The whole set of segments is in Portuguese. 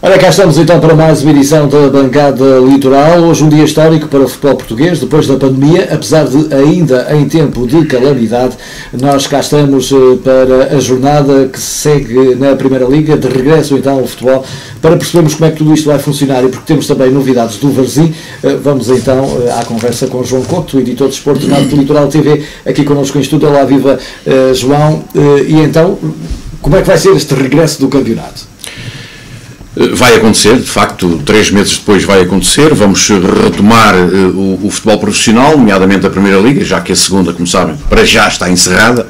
Ora, cá estamos então para mais uma edição da Bancada Litoral. Hoje um dia histórico para o futebol português, depois da pandemia, apesar de ainda em tempo de calamidade, nós cá estamos para a jornada que se segue na Primeira Liga, de regresso então ao futebol, para percebermos como é que tudo isto vai funcionar e porque temos também novidades do Varzim. Vamos então à conversa com João Couto, editor de Desporto na Litoral TV, aqui connosco em estúdio. Olá, viva João. E então, como é que vai ser este regresso do campeonato? Vai acontecer, de facto, 3 meses depois vai acontecer. Vamos retomar o futebol profissional, nomeadamente a Primeira Liga, já que a segunda, como sabem, para já está encerrada.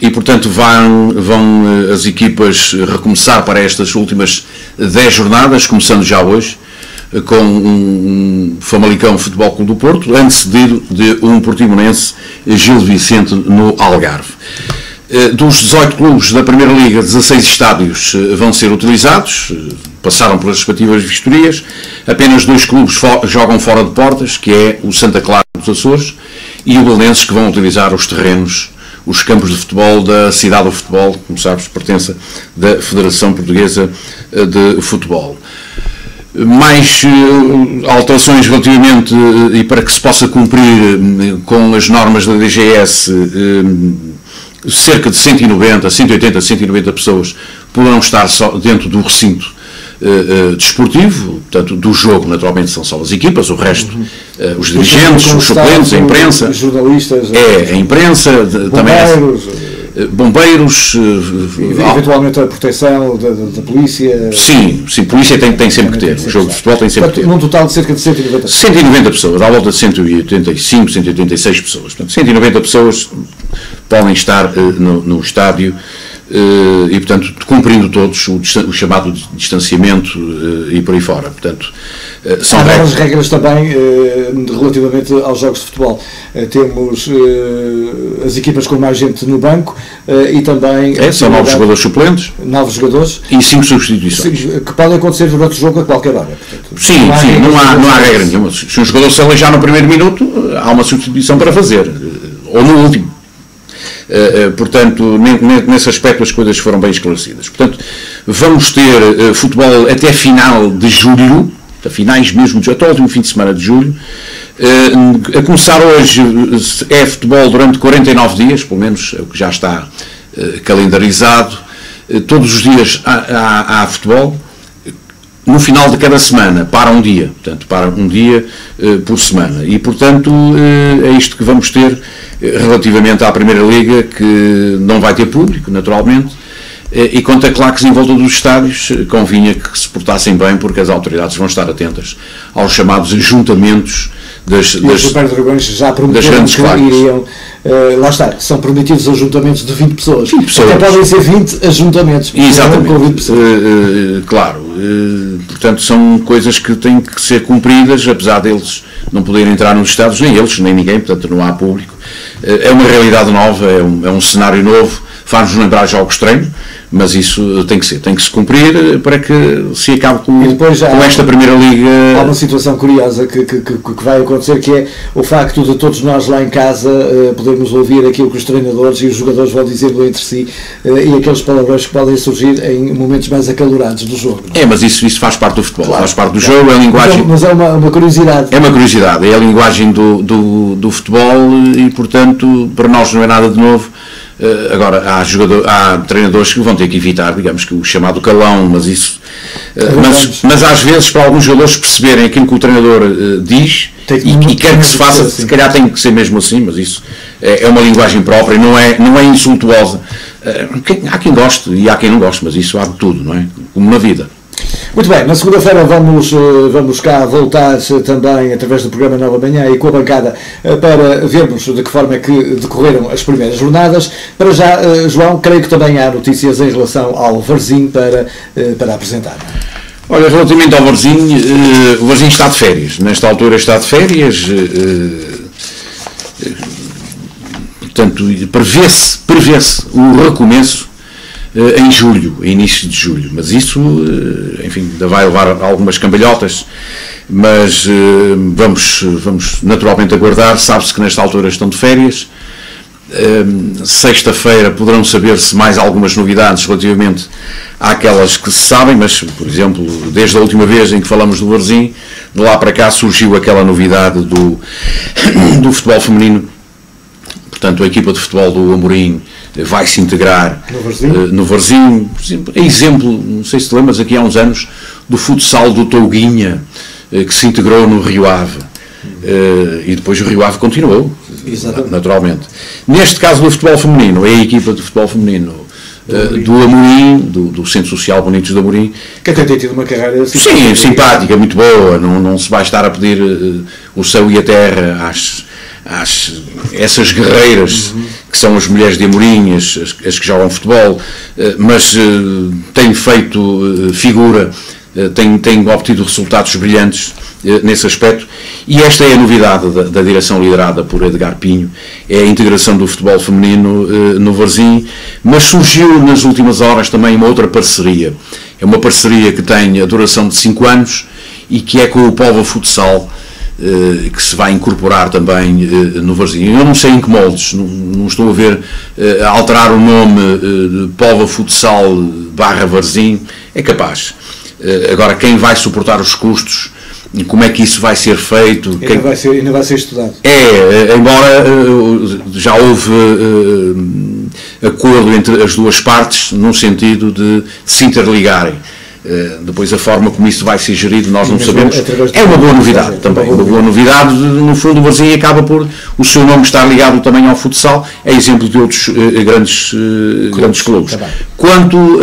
E, portanto, vão as equipas recomeçar para estas últimas 10 jornadas, começando já hoje, com um Famalicão Futebol Clube do Porto, antecedido de um Portimonense Gil Vicente no Algarve. Dos 18 clubes da Primeira Liga, 16 estádios vão ser utilizados, passaram pelas respectivas vistorias. Apenas 2 clubes jogam fora de portas, que é o Santa Clara dos Açores e o Belenenses, que vão utilizar os terrenos, os campos de futebol da Cidade do Futebol, como sabes, pertence da Federação Portuguesa de Futebol. Mais alterações relativamente, e para que se possa cumprir com as normas da DGS, cerca de 180, 190 pessoas poderão estar só dentro do recinto desportivo, portanto, do jogo naturalmente são só as equipas, o resto, os dirigentes, os suplentes, a imprensa, os jornalistas, a imprensa, bombeiros, também bombeiros, eventualmente a proteção da polícia. Sim, polícia tem sempre que ter, o jogo de futebol tem sempre que ter. Num total de cerca de 190 pessoas. 190 pessoas, à volta de 185, 186 pessoas. Portanto, 190 pessoas podem estar no estádio e, portanto, cumprindo todos o chamado distanciamento e por aí fora. Portanto, são há novas regras também relativamente aos jogos de futebol. Temos as equipas com mais gente no banco e também... são novos jogadores suplentes. Novos jogadores. E 5 substituições. Que podem acontecer durante o jogo a qualquer hora. Portanto, sim, não há regra nenhuma. Se um jogador se aleijar no primeiro minuto, há uma substituição para fazer. Ou no último. Portanto, nesse aspecto as coisas foram bem esclarecidas. Portanto, vamos ter futebol até final de julho, a finais mesmo, até o último fim de semana de julho. A começar hoje é futebol durante 49 dias, pelo menos é o que já está calendarizado. Todos os dias há futebol. No final de cada semana, para um dia, portanto, para um dia por semana. E, portanto, é isto que vamos ter relativamente à Primeira Liga, que não vai ter público, naturalmente, e quanto a claques em volta dos estádios, convinha que se portassem bem, porque as autoridades vão estar atentas aos chamados ajuntamentos das já prometeram que iriam, lá está, são permitidos ajuntamentos de 20 pessoas. 20 pessoas. Até podem ser 20 ajuntamentos. Exatamente. Com 20 pessoas. Claro. Portanto, são coisas que têm que ser cumpridas, apesar deles não poderem entrar nos estádios, nem eles, nem ninguém, portanto não há público. É uma realidade nova, é um cenário novo, faz-nos lembrar jogos estranhos, mas isso tem que se cumprir para que se acabe com esta Primeira Liga. Há uma situação curiosa que vai acontecer, que é o facto de todos nós lá em casa podermos ouvir aquilo que os treinadores e os jogadores vão dizendo entre si e aqueles palavrões que podem surgir em momentos mais acalorados do jogo. Mas isso faz parte do futebol, claro, faz parte do jogo, é a linguagem. Mas é uma curiosidade. É uma curiosidade, é a linguagem do futebol e, portanto, para nós não é nada de novo. Agora, há treinadores que vão ter que evitar, digamos que o chamado calão, mas isso... mas às vezes, para alguns jogadores perceberem aquilo que o treinador diz e quer que se faça, se calhar tem que ser mesmo assim, mas isso é uma linguagem própria, não é insultuosa. Há quem goste e há quem não goste, mas isso há de tudo, não é? Como na vida. Muito bem, na segunda-feira vamos cá voltar também através do programa Nova Manhã e com a bancada para vermos de que forma é que decorreram as primeiras jornadas. Para já, João, creio que também há notícias em relação ao Varzim para apresentar. Olha, relativamente ao Varzim, o Varzim está de férias. Nesta altura está de férias. Portanto, prevê-se o recomeço em julho, início de julho, mas isso, enfim, ainda vai levar algumas cambalhotas, mas vamos naturalmente aguardar. Sabe-se que nesta altura estão de férias, Sexta-feira poderão saber-se mais algumas novidades relativamente àquelas que se sabem, mas, por exemplo, desde a última vez em que falamos do Varzim, de lá para cá surgiu aquela novidade do futebol feminino. Portanto, a equipa de futebol do Amorim vai se integrar no Varzim. Exemplo, não sei se te lembras, aqui há uns anos, do futsal do Touguinha, que se integrou no Rio Ave. E depois o Rio Ave continuou, naturalmente. Neste caso do futebol feminino, é a equipa de futebol feminino do Amorim, do Centro Social Bonitos do Amorim, que até tem tido uma carreira simpática, muito boa. Não se vai estar a pedir o céu e a terra essas guerreiras que são as mulheres de Amorim, as que jogam futebol, mas tem feito figura, tem obtido resultados brilhantes nesse aspecto, e esta é a novidade da direção liderada por Edgar Pinho, é a integração do futebol feminino no Varzim, mas surgiu nas últimas horas também uma outra parceria, é uma parceria que tem a duração de 5 anos e que é com o Póvoa Futsal, que se vai incorporar também no Varzim. Eu não sei em que moldes, não estou a ver alterar o nome Póvoa Futsal / Varzim, é capaz. Agora, quem vai suportar os custos, como é que isso vai ser feito? Ainda vai ser estudado. Embora já houve acordo entre as duas partes, no sentido de se interligarem. Depois a forma como isso vai ser gerido nós não sabemos. É uma boa novidade também. Uma boa novidade, no fundo o Varzim acaba por o seu nome estar ligado também ao futsal, é exemplo de outros grandes clubes. Quanto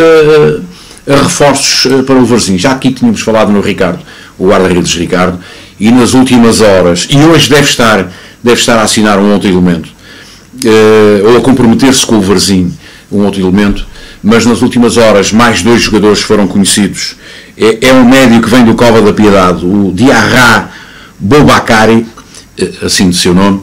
a reforços para o Varzim, já aqui tínhamos falado no Ricardo, o guarda-redes Ricardo, e nas últimas horas, e hoje deve estar a assinar um outro elemento, ou a comprometer-se com o Varzim, um outro elemento, mas nas últimas horas mais 2 jogadores foram conhecidos. É um médio que vem do Cova da Piedade, o Diarra Bobacari, assim de seu nome,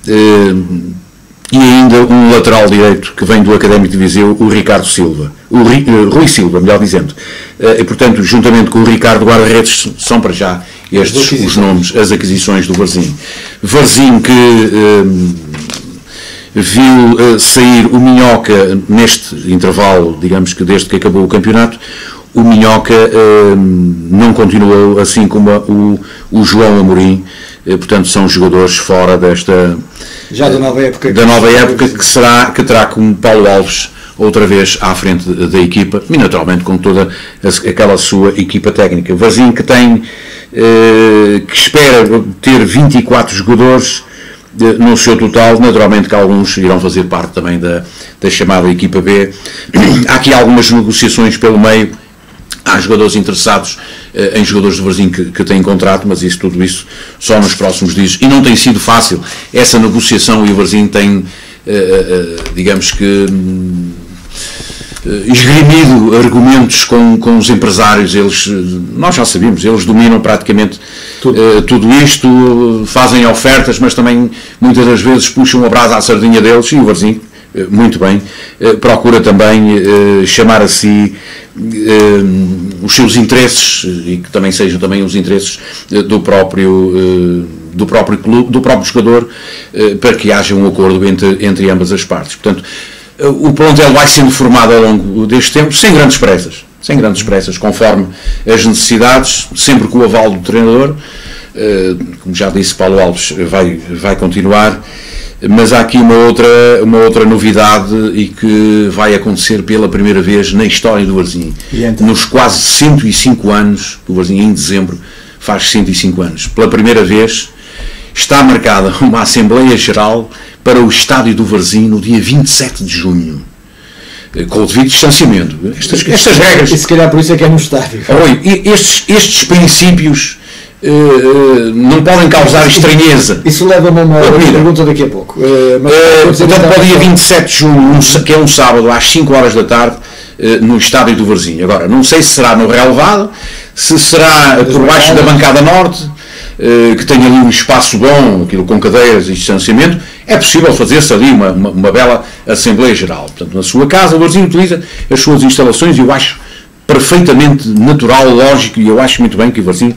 e ainda um lateral direito que vem do Académico de Viseu, o Ricardo Silva, Rui Silva, melhor dizendo. E portanto, juntamente com o Ricardo, guarda-redes, são para já estes os nomes, as aquisições do Varzim. Varzim que viu sair o Minhoca neste intervalo, digamos que desde que acabou o campeonato. O Minhoca não continuou, assim como o João Amorim, portanto são jogadores fora desta já da nova época que terá como Paulo Alves outra vez à frente da equipa, e naturalmente com toda aquela sua equipa técnica. Varzim que espera ter 24 jogadores no seu total, naturalmente que alguns irão fazer parte também da chamada equipa B. Há aqui algumas negociações pelo meio, há jogadores interessados em jogadores do Varzim que têm contrato, mas tudo isso só nos próximos dias, e não tem sido fácil essa negociação, e o Varzim tem, digamos que, esgrimido argumentos com os empresários. Nós já sabemos, eles dominam praticamente tudo isto, fazem ofertas, mas também muitas das vezes puxam a brasa à sardinha deles, e o Varzim, muito bem, procura também chamar a si os seus interesses, e que também sejam também os interesses do próprio clube, do próprio jogador, para que haja um acordo entre ambas as partes. Portanto, o plantel vai sendo formado ao longo deste tempo, sem grandes pressas, conforme as necessidades, sempre com o aval do treinador. Como já disse, Paulo Alves vai continuar, mas há aqui uma outra novidade, e que vai acontecer pela primeira vez na história do Varzim. Então? Nos quase 105 anos, o Varzim em dezembro faz 105 anos, pela primeira vez está marcada uma Assembleia Geral para o estádio do Varzim no dia 27 de junho, com o devido distanciamento. Estas regras... E se calhar por isso é que é no estádio. Estes princípios não podem causar estranheza. Isso leva-me a uma pergunta daqui a pouco. Portanto, para o dia 27 de junho, que é um sábado, às 5 horas da tarde, no estádio do Varzim. Agora, não sei se será no relevado, se será por baixo da bancada norte, que tem ali um espaço bom, aquilo com cadeiras e distanciamento. É possível fazer-se ali uma bela Assembleia Geral. Portanto, na sua casa, o Varzim utiliza as suas instalações, e eu acho perfeitamente natural, lógico, e eu acho muito bem que o Varzim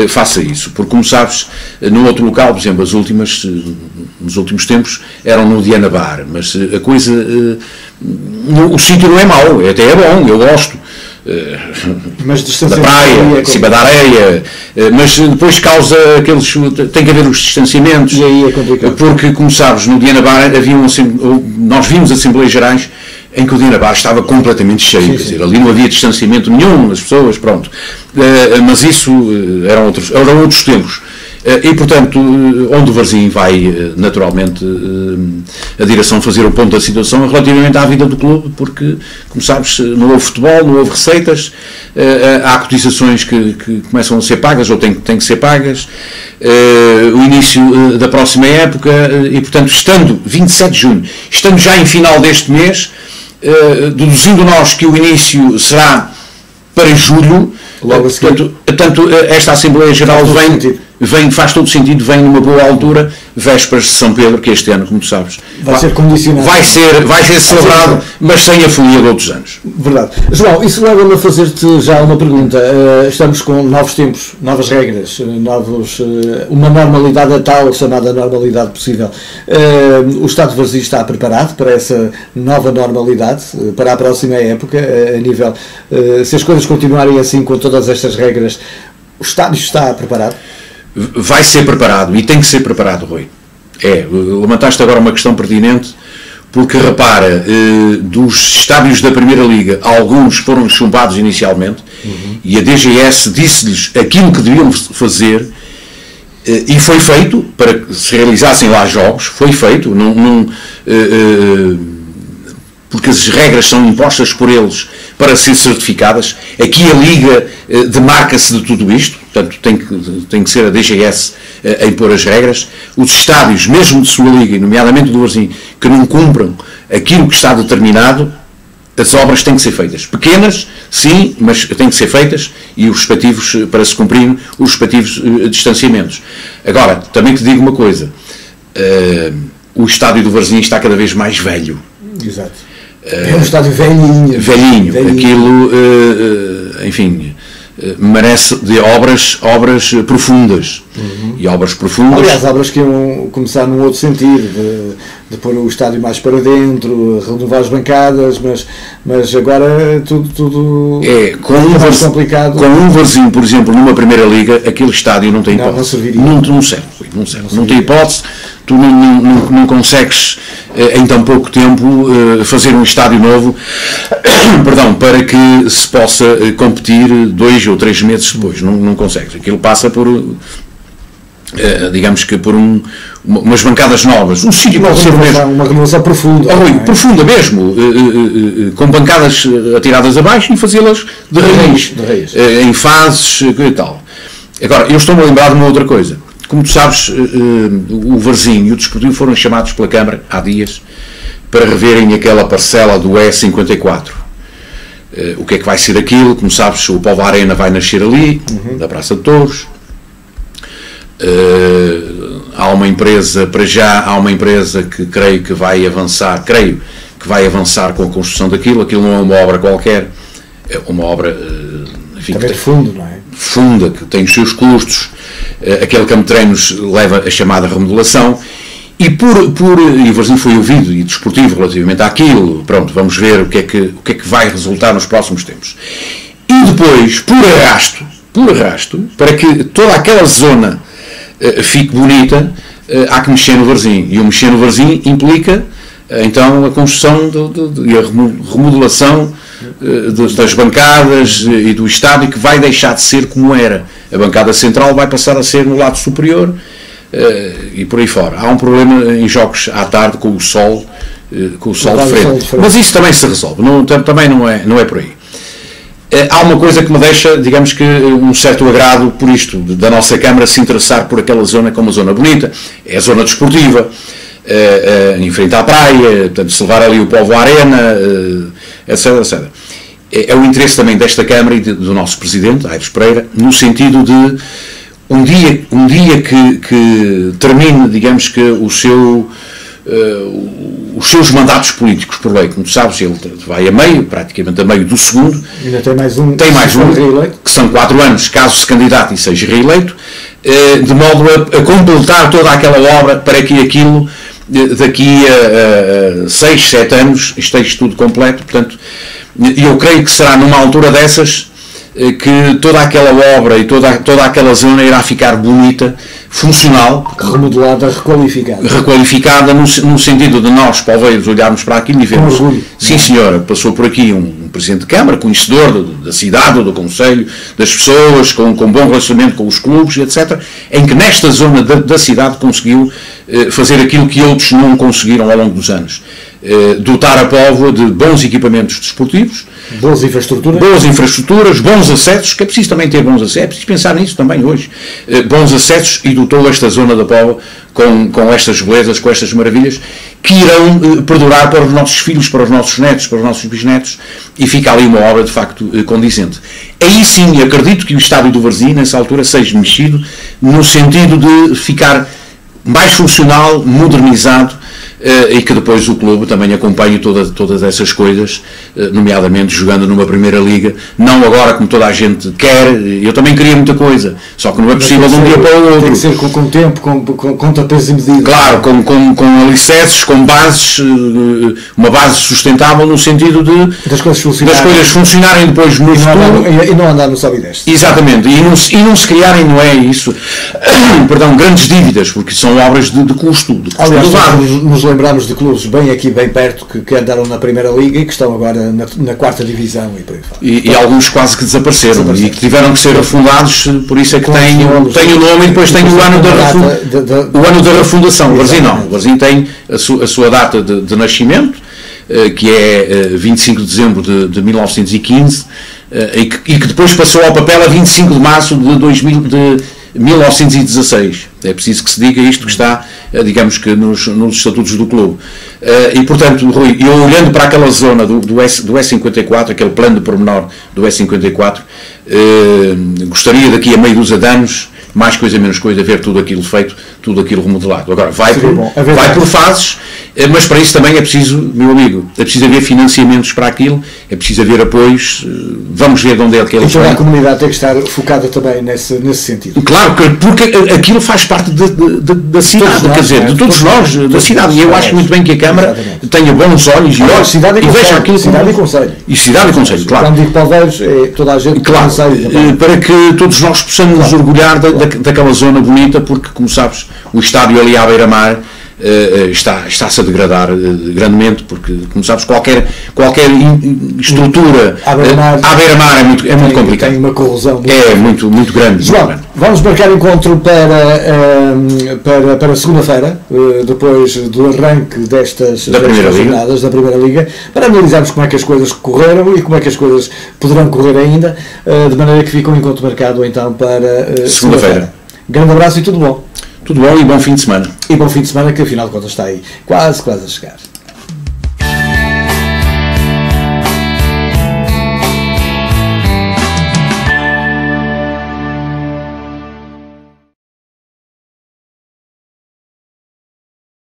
faça isso, porque, como sabes, no outro local, por exemplo, nos últimos tempos, eram no Diana Bar, mas a coisa, o sítio não é mau, até é bom, eu gosto. Mas da praia, em cima da areia, mas depois causa aqueles. Tem que haver os distanciamentos. E aí é complicado. Porque, como sabes, no Diana Bar nós vimos Assembleias Gerais em que o Diana Bar estava completamente cheio, quer dizer, ali não havia distanciamento nenhum nas pessoas, pronto. Mas isso eram outros tempos. E, portanto, onde o Varzim vai, naturalmente, a direção fazer o ponto da situação relativamente à vida do clube, porque, como sabes, não houve futebol, não houve receitas, há cotizações que começam a ser pagas ou têm que ser pagas, o início da próxima época, e, portanto, estando 27 de junho, estando já em final deste mês, deduzindo nós que o início será para julho, logo portanto, esta Assembleia Geral faz todo sentido, vem numa boa altura, vésperas de São Pedro, que este ano, como tu sabes, vai ser condicionado. Vai ser celebrado, mas sem a folia de outros anos. Verdade. João, isso leva-me a fazer-te já uma pergunta. Estamos com novos tempos, novas regras, uma normalidade, a tal chamada normalidade possível. O Estado de Varzim está preparado para essa nova normalidade, para a próxima época, a nível, se as coisas continuarem assim com todas estas regras, o Estado está preparado? Vai ser preparado, e tem que ser preparado, Rui. Levantaste agora uma questão pertinente, porque repara, dos estádios da Primeira Liga, alguns foram chumbados inicialmente, e a DGS disse-lhes aquilo que deviam fazer, e foi feito, para que se realizassem lá jogos, foi feito, porque as regras são impostas por eles para ser certificadas. Aqui a Liga demarca-se de tudo isto, portanto tem que ser a DGS a impor as regras. Os estádios, mesmo de sua Liga, nomeadamente do Varzim, que não cumpram aquilo que está determinado, as obras têm que ser feitas. Pequenas, sim, mas têm que ser feitas, e os respectivos, para se cumprir, os respectivos distanciamentos. Agora, também te digo uma coisa, o estádio do Varzim está cada vez mais velho. Exato. É um estádio velhinho. Aquilo, enfim, merece de obras profundas. E obras profundas. Aliás, obras que iam começar num outro sentido, de pôr o estádio mais para dentro, renovar as bancadas, mas agora tudo mais complicado. Com um Varzim, por exemplo, numa Primeira Liga, aquele estádio não tem hipótese. Não serviria. Não serve. Não tem hipótese. Tu não consegues, em tão pouco tempo, fazer um estádio novo perdão, para que se possa competir 2 ou 3 meses depois. Não consegues. Aquilo passa por, digamos que por umas bancadas novas. O sítio pode ser mesmo. Uma renovação profunda. Profunda mesmo, com bancadas atiradas abaixo e fazê-las de raiz. Em fases e tal. Agora, eu estou-me a lembrar de uma outra coisa. Como tu sabes, o Varzim e o Desportivo foram chamados pela Câmara há dias para reverem aquela parcela do E54. O que é que vai ser aquilo? Como sabes, o Povo Arena vai nascer ali, da Praça de Touros. Há uma empresa, para já, que creio que vai avançar com a construção daquilo. Aquilo não é uma obra qualquer, é uma obra, enfim, também de fundo, não é? Funda, que tem os seus custos. Aquele campo de treinos leva a chamada remodelação, e o Varzim foi ouvido, e Desportivo, relativamente àquilo. Pronto, vamos ver o que é que vai resultar nos próximos tempos. E depois, por arrasto, para que toda aquela zona fique bonita, há que mexer no Varzim, e o mexer no Varzim implica então a construção e a remodelação das bancadas e do estádio, que vai deixar de ser como era. A bancada central vai passar a ser no lado superior, e por aí fora. Há um problema em jogos à tarde com o sol de frente. Mas isso também se resolve, também não é por aí. Há uma coisa que me deixa, digamos que, um certo agrado por isto, da nossa Câmara se interessar por aquela zona como uma zona bonita. É a zona desportiva, em frente à praia, portanto, se levar ali o Povo Arena, etc. É o interesse também desta Câmara e do nosso Presidente, Aires Pereira, no sentido de um dia que termine, digamos que, o os seus mandatos políticos por lei. Como tu sabes, ele vai a meio, praticamente a meio do segundo. Ainda tem mais um que são 4 anos, caso se candidate e seja reeleito, de modo a completar toda aquela obra para que aquilo, daqui a 6, 7 anos, esteja tudo completo. Portanto, eu creio que será numa altura dessas que toda aquela obra e toda aquela zona irá ficar bonita, funcional, remodelada, requalificada no sentido de nós, poveiros, olharmos para aquilo e vermos, sim senhora, passou por aqui um Presidente de Câmara, conhecedor da cidade ou do Conselho, das pessoas, com bom relacionamento com os clubes, etc., em que nesta zona da cidade conseguiu fazer aquilo que outros não conseguiram ao longo dos anos. Dotar a Póvoa de bons equipamentos desportivos, boas infraestruturas, bons acessos, que é preciso também ter bons acessos, é preciso pensar nisso também hoje, bons acessos, e dotou esta zona da Póvoa com estas belezas, com estas maravilhas, que irão perdurar para os nossos filhos, para os nossos netos, para os nossos bisnetos, e fica ali uma obra de facto condizente. Aí sim, acredito que o estádio do Varzim, nessa altura, seja mexido, no sentido de ficar mais funcional, modernizado, e que depois o clube também acompanhe todas essas coisas, nomeadamente jogando numa primeira liga, não agora como toda a gente quer. Eu também queria muita coisa, só que não é possível de um dia para o outro. Tem que ser com tempo, com tapês e medidas. Claro, com alicerces, com bases, uma base sustentável no sentido de das coisas funcionarem depois no futuro. E não andar no sobe e desce. Exatamente, e não se criarem, não é isso, perdão, grandes dívidas, porque são obras de custo elevado. Lembramos de clubes bem aqui, bem perto, que andaram na Primeira Liga e que estão agora na 4ª Divisão e por aí fora. E alguns quase que desapareceram e que tiveram que ser refundados, por isso é que tem o nome e depois tem o ano da refundação. O Varzim não. O Varzim tem a sua data de nascimento, que é 25 de dezembro de 1915, e que depois passou ao papel a 25 de março de 1916. É preciso que se diga isto, que está, digamos que, nos estatutos do clube. E, portanto, Rui, eu olhando para aquela zona do E54, aquele plano de pormenor do E54, gostaria daqui a meia dúzia de anos, mais coisa menos coisa, ver tudo aquilo feito, tudo aquilo remodelado. Agora, vai por fases, mas para isso também é preciso, meu amigo, é preciso haver financiamentos para aquilo, é preciso haver apoios, vamos ver de onde é que eles vêm. Então a comunidade tem que estar focada também nesse sentido. Claro, porque aquilo faz parte da cidade, quer dizer, de todos nós, da cidade, e eu acho muito bem que a Câmara tenha bons olhos e veja aquilo cidade e conselho. E cidade e conselho, claro. Quando digo poveiros, é toda a gente, claro, para que todos nós possamos nos orgulhar daquela zona bonita, porque, como sabes, o estádio ali à beira-mar está-se a degradar grandemente, porque, como sabes, qualquer estrutura à beira-mar é muito complicado. Tem uma corrosão muito grande. João, vamos marcar encontro para segunda-feira, depois do arranque destas jornadas da Primeira Liga, para analisarmos como é que as coisas correram e como é que as coisas poderão correr ainda, de maneira que fica um encontro marcado então para segunda-feira. Grande abraço e tudo bom. Tudo bom e bom fim de semana. E bom fim de semana, que afinal de contas está aí quase a chegar.